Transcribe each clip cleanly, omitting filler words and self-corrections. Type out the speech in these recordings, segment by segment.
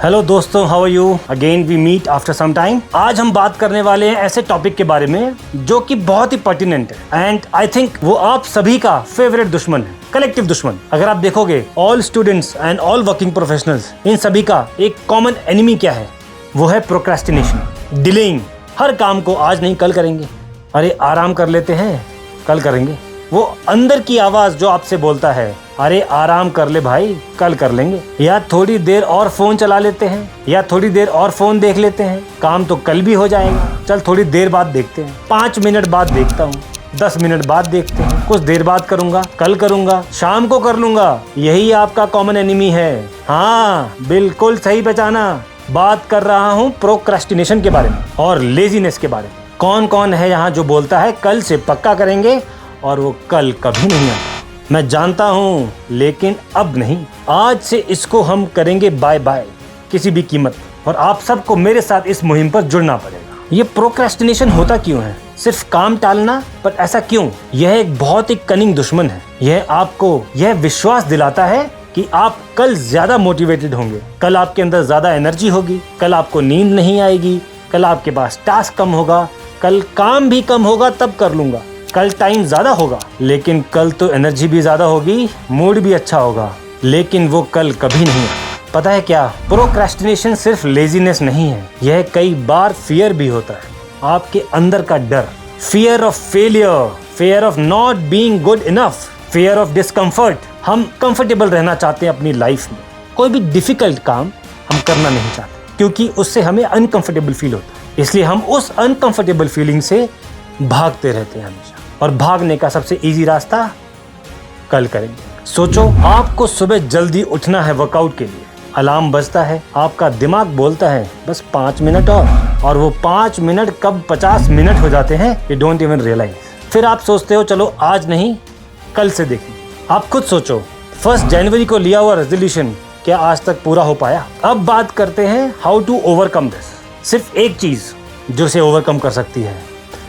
Hello दोस्तों, how are you? Again we meet after some time. आज हम बात करने वाले हैं ऐसे टॉपिक के बारे में जो कि बहुत ही पर्टिनेंट है एंड आई थिंक वो आप सभी का फेवरेट दुश्मन है, कलेक्टिव दुश्मन। अगर आप देखोगे all students and all working professionals, इन सभी का एक कॉमन एनिमी क्या है? वो है प्रोक्रेस्टिनेशन, डिलेइंग। हर काम को आज नहीं कल करेंगे, अरे आराम कर लेते हैं कल करेंगे। वो अंदर की आवाज जो आपसे बोलता है, अरे आराम कर ले भाई कल कर लेंगे, या थोड़ी देर और फोन चला लेते हैं, या थोड़ी देर और फोन देख लेते हैं, काम तो कल भी हो जाएगा, चल थोड़ी देर बाद देखते हैं, 5 मिनट बाद देखता हूँ, 10 मिनट बाद देखते हैं, कुछ देर बाद करूंगा, कल करूंगा, शाम को कर लूंगा। यही आपका कॉमन एनिमी है। हाँ, बिल्कुल सही पहचाना। बात कर रहा हूँ प्रोक्रेस्टिनेशन के बारे में और लेजीनेस के बारे में। कौन कौन है यहाँ जो बोलता है कल से पक्का करेंगे और वो कल कभी नहीं आता? मैं जानता हूँ, लेकिन अब नहीं। आज से इसको हम करेंगे बाय बाय किसी भी कीमत पर। और आप सबको मेरे साथ इस मुहिम पर जुड़ना पड़ेगा। ये प्रोक्रेस्टिनेशन होता क्यों है? सिर्फ काम टालना, पर ऐसा क्यों? यह एक बहुत ही कनिंग दुश्मन है। यह आपको यह विश्वास दिलाता है कि आप कल ज्यादा मोटिवेटेड होंगे, कल आपके अंदर ज्यादा एनर्जी होगी, कल आपको नींद नहीं आएगी, कल आपके पास टास्क कम होगा, कल काम भी कम होगा तब कर लूंगा, कल टाइम ज्यादा होगा, लेकिन कल तो एनर्जी भी ज्यादा होगी, मूड भी अच्छा होगा, लेकिन वो कल कभी नहीं आता। पता है क्या? प्रोक्रेस्टिनेशन सिर्फ लेजीनेस नहीं है, यह कई बार फियर भी होता है। आपके अंदर का डर, fear of failure, fear of not being good enough, fear of discomfort. हम कंफर्टेबल रहना चाहते हैं अपनी लाइफ में। कोई भी डिफिकल्ट काम हम करना नहीं चाहते क्योंकि उससे हमें अनकंफर्टेबल फील होता है। इसलिए हम उस अनकंफर्टेबल फीलिंग से भागते रहते हैं हमेशा। और भागने का सबसे इजी रास्ता कल करेंगे। सोचो, आपको सुबह जल्दी उठना है वर्कआउट के लिए, अलार्म बजता है, आपका दिमाग बोलता है बस 5 मिनट और वो 5 मिनट कब 50 मिनट हो जाते हैं, यू डोंट इवन रियलाइज। फिर आप सोचते हो चलो आज नहीं कल से देखेंगे। आप खुद सोचो, 1 जनवरी को लिया हुआ रेजोल्यूशन क्या आज तक पूरा हो पाया? अब बात करते हैं हाउ टू ओवरकम दिस। सिर्फ एक चीज जो इसे ओवरकम कर सकती है,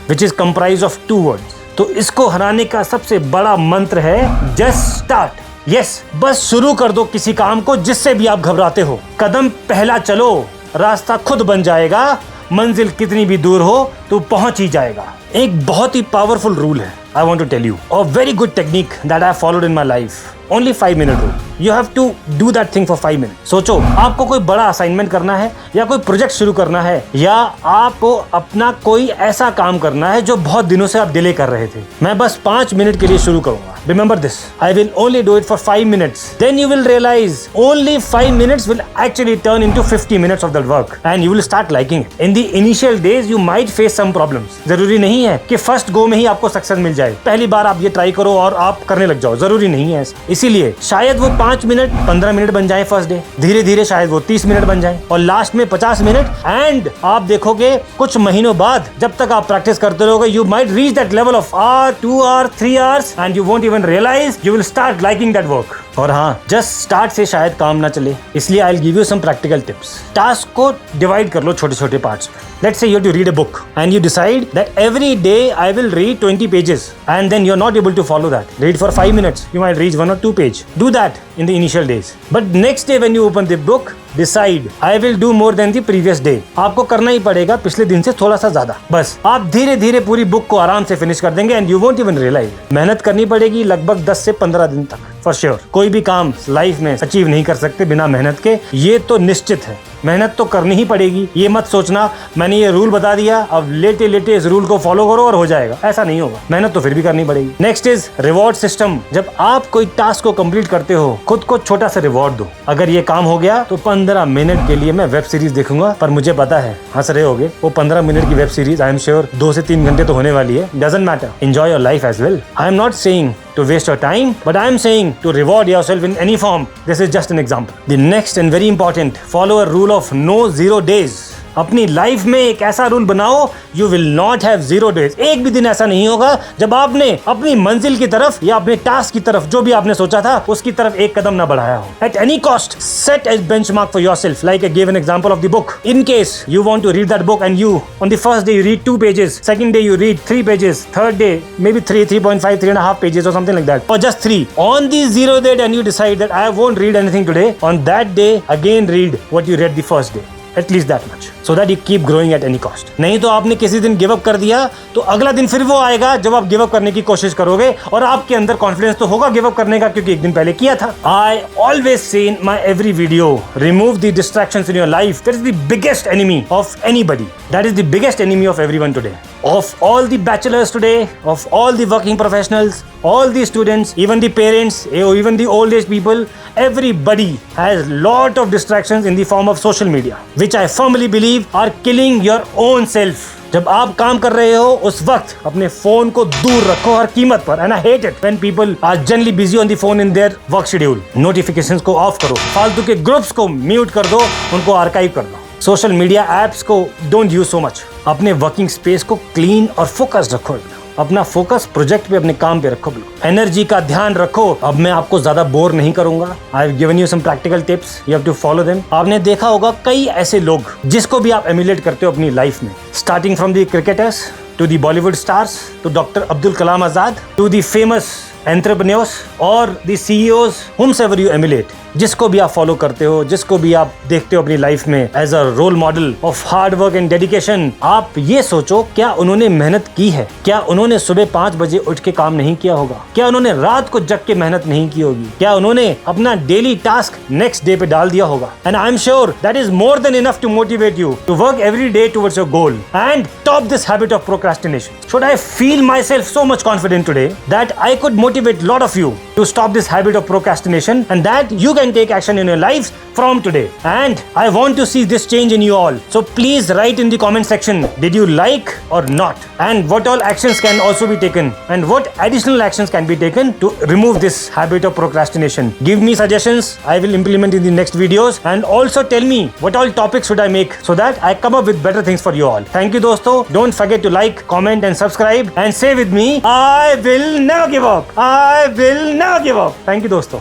which is comprise of 2 words. तो इसको हराने का सबसे बड़ा मंत्र है जस्ट स्टार्ट। यस, बस शुरू कर दो किसी काम को जिससे भी आप घबराते हो। कदम पहला चलो, रास्ता खुद बन जाएगा। मंजिल कितनी भी दूर हो तो पहुंच ही जाएगा। एक बहुत ही पावरफुल रूल है, I want to tell you a very good technique that I have followed in my life. Only 5-minute rule. You have to do that thing for 5 minutes. सोचो, आपको कोई बड़ा असाइनमेंट करना है या कोई प्रोजेक्ट शुरू करना है या आपको अपना कोई ऐसा काम करना है जो बहुत दिनों से आप डिले कर रहे थे। मैं बस 5 मिनट के लिए शुरू करूंगा। Remember this. I will only do it for 5 minutes. Then you will realize only 5 minutes will actually turn into 50 minutes of that work and you will start liking it. In the initial days you might face some problems. जरूरी नहीं है कि first go में ही आपको success मिल जाए, पहली बार आप ये ट्राई करो और आप करने लग जाओ, जरूरी नहीं है। इसीलिए शायद वो 5 मिनट 15 मिनट बन जाए फर्स्ट डे, धीरे धीरे शायद वो 30 मिनट बन जाए और लास्ट में 50 मिनट। एंड आप देखोगे कुछ महीनों बाद जब तक आप प्रैक्टिस करते रहोगे, you might reach that level of hour, 2 hour, 3 hours and you won't even realize you will start liking that work. और हाँ, जस्ट स्टार्ट से शायद काम ना चले, इसलिए I will give you some practical tips. Task को डिवाइड कर लो छोटे छोटे पार्ट्स में। Let's say you have to read a book and you decide that every day I will read 20 pages and then you're not able to follow that. Read for 5 minutes. You might read 1 or 2 pages. Do that in the initial days. But next day when you open the book, decide I will do more than the previous day. आपको करना ही पड़ेगा पिछले दिन से थोड़ा सा ज्यादा। बस आप धीरे धीरे पूरी बुक को आराम से फिनिश कर देंगे and you won't even realize. मेहनत करनी पड़ेगी लगभग 10 से 15 दिन तक फॉर श्योर। कोई भी काम लाइफ में अचीव नहीं कर सकते बिना मेहनत के, ये तो निश्चित है। मेहनत तो करनी ही पड़ेगी। ये मत सोचना मैंने ये रूल बता दिया अब लेटे लेटे इस रूल को फॉलो करो और हो जाएगा, ऐसा नहीं होगा। मेहनत तो फिर भी करनी पड़ेगी। Next is reward system. जब आप कोई टास्क को कंप्लीट करते हो, खुद को छोटा सा रिवॉर्ड दो। अगर ये काम हो गया तो 15 मिनट के लिए मैं वेब सीरीज देखूंगा, पर मुझे पता है हंस रहे होगे, वो 15 मिनट की web series I am sure 2 से 3 घंटे तो होने वाली है। Doesn't matter, enjoy your life as well. I am not saying to waste your time, but I am saying to reward yourself in any form. This is just an example. The next and very important, follow a rule of no 0 days. अपनी life में एक ऐसा rule बनाओ, you will not have 0 days। एक भी दिन ऐसा नहीं होगा जब आपने अपनी मंजिल की तरफ या अपने टास्क की तरफ, जो भी आपने सोचा था उसकी तरफ एक कदम ना बढ़ाया हो। At any cost set A benchmark for yourself, like I give an example of the book. In case you want to read that book and you on the first day you read 2 pages, second day you read 3 pages, third day maybe 3.5, 3.5 pages or something like that, or just 3. On the 0 date and you decide that I won't read anything today, on that day again read what you read the first day, at least that much, so that you keep growing at any cost. नहीं तो आपने किसी दिन give up कर दिया तो अगला दिन फिर वो आएगा जब आप गिव अप करने की कोशिश करोगे, और आपके अंदर कॉन्फिडेंस तो होगा गिव अप करने का क्योंकि एक दिन पहले किया था। I always say in my every video, remove the distractions in your life. That is the biggest enemy of anybody. That is the biggest enemy of everyone today. Of all the bachelors today, of all the working professionals, all the students, even the parents, even the old age people, everybody has lot of distractions in the form of social media, which I firmly believe are killing your own self. जब आप काम कर रहे हो उस वक्त अपने phone को दूर रखो हर कीमत पर, and I hate it when people are generally busy on the phone in their work schedule. Notifications को ऑफ करो, फालतू के ग्रुप्स को म्यूट कर दो, उनको आर्काइव कर दो, सोशल मीडिया एप्स को डोंट यूज सो मच। अपने वर्किंग स्पेस को क्लीन और फोकस रखो, अपना फोकस प्रोजेक्ट पे, अपने काम पे रखो, बिल्कुल एनर्जी का ध्यान रखो। अब मैं आपको ज्यादा बोर नहीं करूंगा। I have given you some practical tips, you have to follow them. आपने देखा होगा कई ऐसे लोग जिसको भी आप एमुलेट करते हो अपनी लाइफ में, starting from the cricketers to the Bollywood stars, to doctor Abdul Kalam Azad, to the famous entrepreneurs और the CEOs, whomsoever you emulate, जिसको भी आप फॉलो करते हो, जिसको भी आप देखते हो अपनी लाइफ में as a role model of hard work and dedication, आप ये सोचो क्या उन्होंने मेहनत की है? क्या उन्होंने सुबह 5 बजे उठ के काम नहीं किया होगा? क्या उन्होंने रात को जग के मेहनत नहीं की होगी? क्या उन्होंने अपना डेली टास्क नेक्स्ट डे पे डाल दिया होगा? And I am sure that is more than enough to motivate you to work every day towards your goal and stop this habit of procrastination. Should I feel myself so much confident today that I could motivate lot of you to stop this habit of procrastination, and that you can take action in your lives from today. And I want to see this change in you all. So please write in the comment section, did you like or not? And what all actions can also be taken, and what additional actions can be taken to remove this habit of procrastination. Give me suggestions, I will implement in the next videos, and also tell me what all topics should I make so that I come up with better things for you all. Thank you दोस्तों. Don't forget to like, comment and subscribe, and say with me, I will never give up. I will never give up. Thank you दोस्तों.